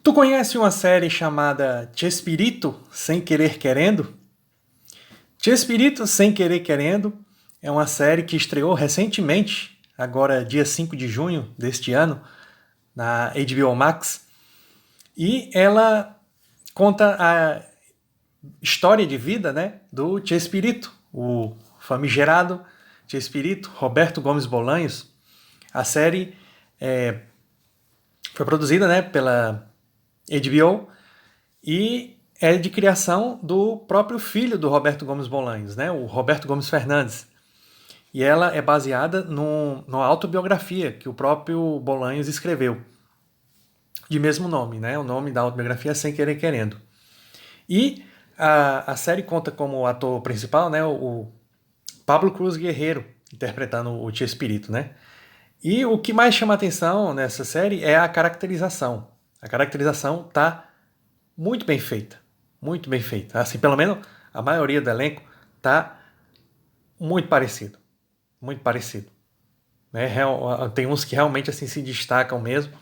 Tu conhece uma série chamada Chespirito Sem Querer Querendo? Chespirito Sem Querer Querendo é uma série que estreou recentemente, agora dia 5 de junho deste ano, na HBO Max, e ela conta a história de vida, né, do Chespirito, o famigerado Chespirito, Roberto Gomes Bolanhos. A série foi produzida, né, pela HBO e é de criação do próprio filho do Roberto Gomes Bolanhos, né, o Roberto Gomes Fernandes. E ela é baseada numa autobiografia que o próprio Bolanhos escreveu, de mesmo nome, né? O nome da autobiografia é Sem Querer Querendo. E a série conta como ator principal, né, o Pablo Cruz Guerreiro, interpretando o Chespirito, né? E o que mais chama atenção nessa série é a caracterização. A caracterização tá muito bem feita. Muito bem feita. Assim, pelo menos a maioria do elenco tá muito parecido. Muito parecido. Né? Tem uns que realmente assim se destacam mesmo.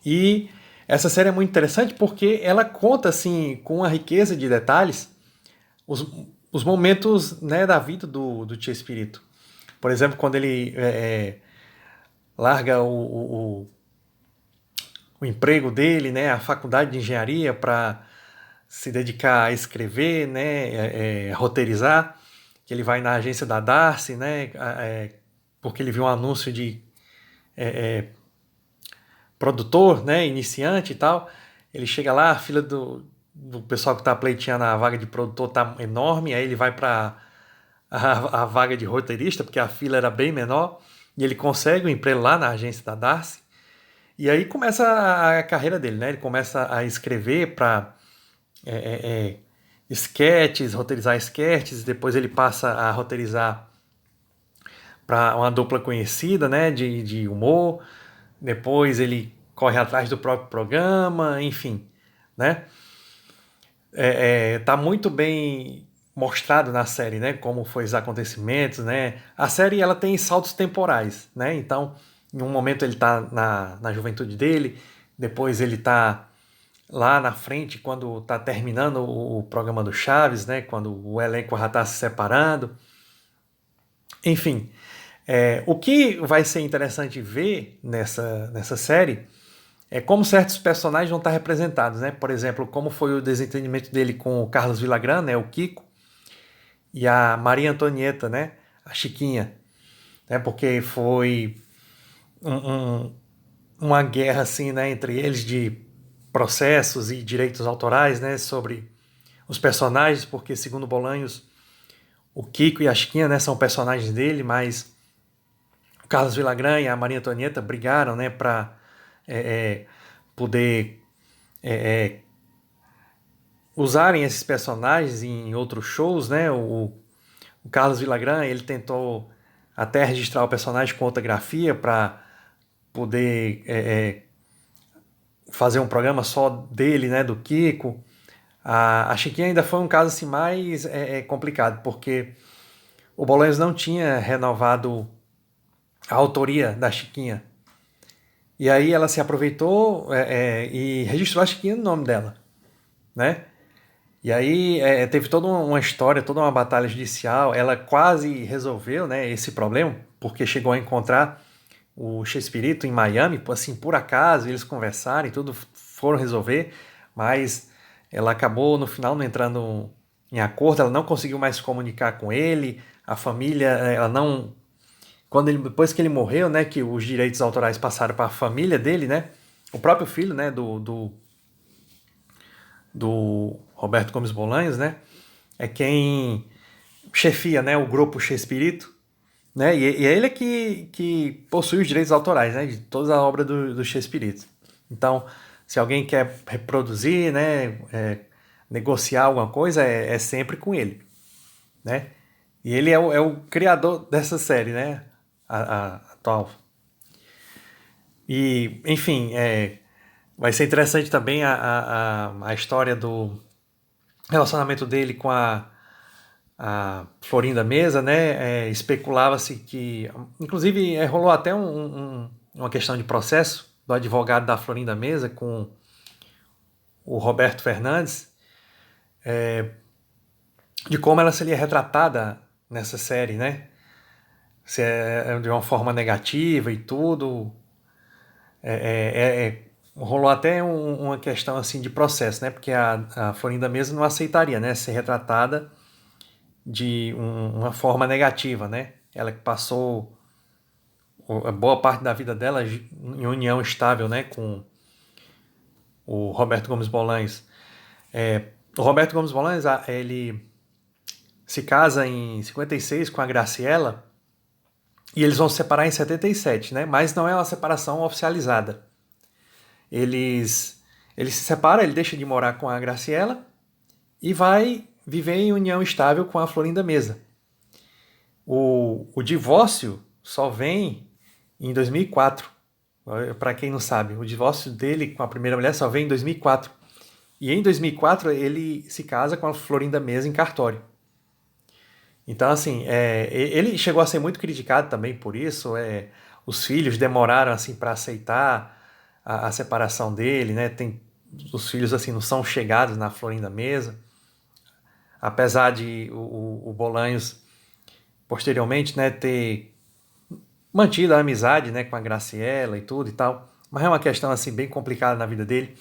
E essa série é muito interessante porque ela conta assim com uma riqueza de detalhes os, os momentos, né, da vida do Chespirito. Por exemplo, quando ele larga o emprego dele, né, a faculdade de engenharia para se dedicar a escrever, né, roteirizar, que ele vai na agência da Darcy, né, porque ele viu um anúncio de produtor, né, iniciante e tal. Ele chega lá, a fila do pessoal que está pleiteando a vaga de produtor tá enorme, aí ele vai para a vaga de roteirista, porque a fila era bem menor, e ele consegue um emprego lá na agência da Darcy. E aí começa a carreira dele, né? Ele começa a escrever para sketches, roteirizar sketches, depois ele passa a roteirizar para uma dupla conhecida, né, de humor, depois ele corre atrás do próprio programa, enfim, né? Tá muito bem mostrado na série, né, como foi os acontecimentos, né? A série ela tem saltos temporais, né? Então, em um momento ele está na juventude dele, depois ele está lá na frente quando está terminando o programa do Chaves, né? Quando o elenco já está se separando. Enfim, o que vai ser interessante ver nessa série é como certos personagens vão estar representados, né? Por exemplo, como foi o desentendimento dele com o Carlos Villagrán, né? O Kiko, e a Maria Antonieta, né? A Chiquinha, né? Porque foi uma guerra assim, né? Entre eles de processos e direitos autorais, né? Sobre os personagens, porque segundo Bolanhos, o Kiko e a Chiquinha, né? São personagens dele, mas o Carlos Villagrán e a Maria Antonieta brigaram, né? Para poder usarem esses personagens em outros shows, né? O Carlos Villagrán, ele tentou até registrar o personagem com outra grafia para poder fazer um programa só dele, né? Do Kiko. A Chiquinha ainda foi um caso assim mais complicado, porque o Bolanhos não tinha renovado a autoria da Chiquinha. E aí ela se aproveitou e registrou a Chiquinha no nome dela, né? E aí teve toda uma história, toda uma batalha judicial. Ela quase resolveu, né, esse problema, porque chegou a encontrar o Chespirito em Miami, assim, por acaso, eles conversaram e tudo, foram resolver, mas ela acabou no final não entrando em acordo, ela não conseguiu mais se comunicar com ele, a família, ela não... Depois que ele morreu, né, que os direitos autorais passaram para a família dele, né, o próprio filho, né, do Roberto Gomes Bolanhos, né, é quem chefia, né, o grupo Chespirito, né, e é ele que possui os direitos autorais, né, de toda a obra do Chespirito. Então, se alguém quer reproduzir, né, negociar alguma coisa, é sempre com ele, né, e ele é o criador dessa série, né, a atual. E, enfim, vai ser interessante também a história do relacionamento dele com a Florinda Mesa, né? Especulava-se que, inclusive, rolou até uma questão de processo do advogado da Florinda Mesa com o Roberto Fernandes, de como ela seria retratada nessa série, né? Se é de uma forma negativa e tudo. Rolou até uma questão assim de processo, né? Porque a Florinda Mesa não aceitaria, né? Ser retratada de uma forma negativa, né? Ela que passou a boa parte da vida dela em união estável, né? Com o Roberto Gomes Bolanhos. O Roberto Gomes Bolanhos, ele se casa em 56 com a Graciela e eles vão se separar em 77, né? Mas não é uma separação oficializada. Ele se separa, ele deixa de morar com a Graciela e vai viver em união estável com a Florinda Mesa. O divórcio só vem em 2004. Para quem não sabe, o divórcio dele com a primeira mulher só vem em 2004. E em 2004 ele se casa com a Florinda Mesa em cartório. Então, assim, ele chegou a ser muito criticado também por isso. Os filhos demoraram assim para aceitar a separação dele, né? Os filhos assim não são chegados na Florinda Mesa, apesar de o Bolanhos posteriormente, né, ter mantido a amizade, né, com a Graciela e tudo e tal. Mas é uma questão assim bem complicada na vida dele.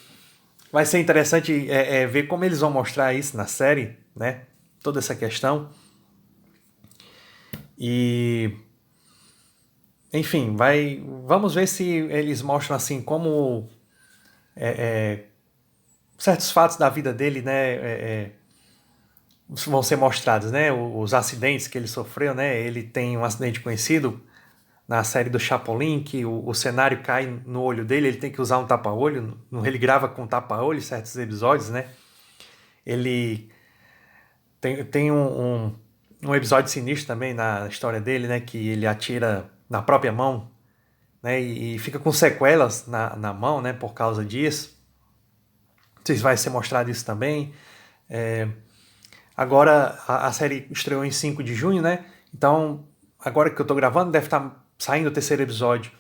Vai ser interessante ver como eles vão mostrar isso na série, né? Toda essa questão. E enfim, vamos ver se eles mostram assim como certos fatos da vida dele, né, vão ser mostrados, né? Os acidentes que ele sofreu, né? Ele tem um acidente conhecido na série do Chapolin, que o cenário cai no olho dele, ele tem que usar um tapa-olho, ele grava com tapa-olho certos episódios, né? Ele tem um episódio sinistro também na história dele, né? Que ele atira na própria mão, né? E fica com sequelas na mão, né? Por causa disso. Não sei se vai ser mostrado isso também. Agora a série estreou em 5 de junho, né? Então, agora que eu tô gravando, deve estar saindo o terceiro episódio,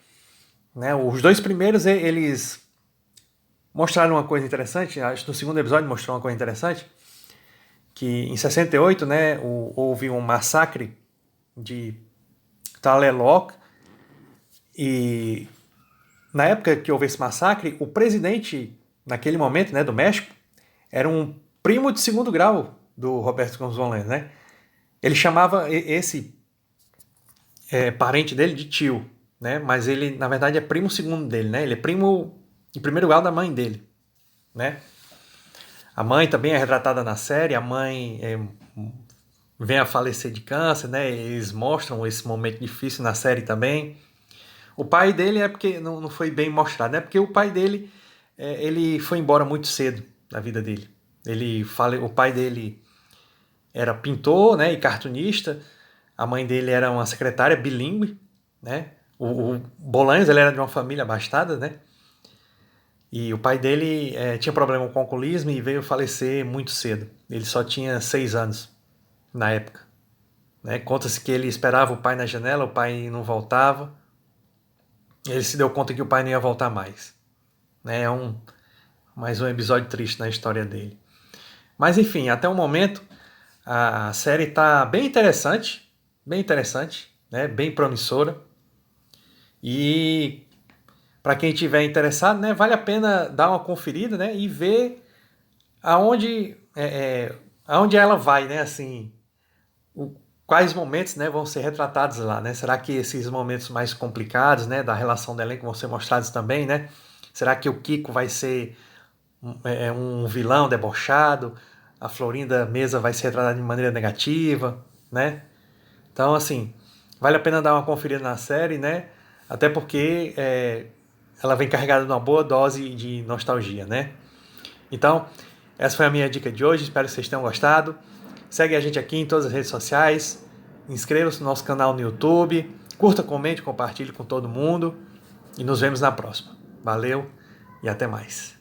né? Os dois primeiros, eles mostraram uma coisa interessante. Acho que no segundo episódio mostrou uma coisa interessante, que em 68, né, houve um massacre de Tlaloc, e na época que houve esse massacre, o presidente, naquele momento, né, do México, era um primo de segundo grau do Roberto Gomes Bolanhos, né? Ele chamava esse parente dele de tio, né? Mas ele, na verdade, é primo segundo dele, né? Ele é primo em primeiro grau da mãe dele, né? A mãe também é retratada na série. A mãe vem a falecer de câncer, né? Eles mostram esse momento difícil na série também. O pai dele é porque não foi bem mostrado, né? Porque o pai dele ele foi embora muito cedo da vida dele. O pai dele era pintor, né? E cartunista. A mãe dele era uma secretária bilíngue, né? O Bolanhos, ele era de uma família abastada, né? E o pai dele tinha problema com o alcoolismo e veio falecer muito cedo. Ele só tinha 6 anos na época, né? Conta-se que ele esperava o pai na janela, o pai não voltava. Ele se deu conta que o pai não ia voltar mais, né? Mais um episódio triste na história dele. Mas enfim, até o momento a série está bem interessante, né? Bem promissora. E para quem tiver interessado, né, vale a pena dar uma conferida, né, e ver aonde ela vai, né, assim, quais momentos, né, vão ser retratados lá, né? Será que esses momentos mais complicados, né, da relação do elenco vão ser mostrados também, né? Será que o Kiko vai ser um vilão debochado? A Florinda Mesa vai ser retratada de maneira negativa, né? Então, assim, vale a pena dar uma conferida na série, né? Até porque ela vem carregada de uma boa dose de nostalgia, né? Então, essa foi a minha dica de hoje. Espero que vocês tenham gostado. Segue a gente aqui em todas as redes sociais. Inscreva-se no nosso canal no YouTube. Curta, comente, compartilhe com todo mundo. E nos vemos na próxima. Valeu e até mais.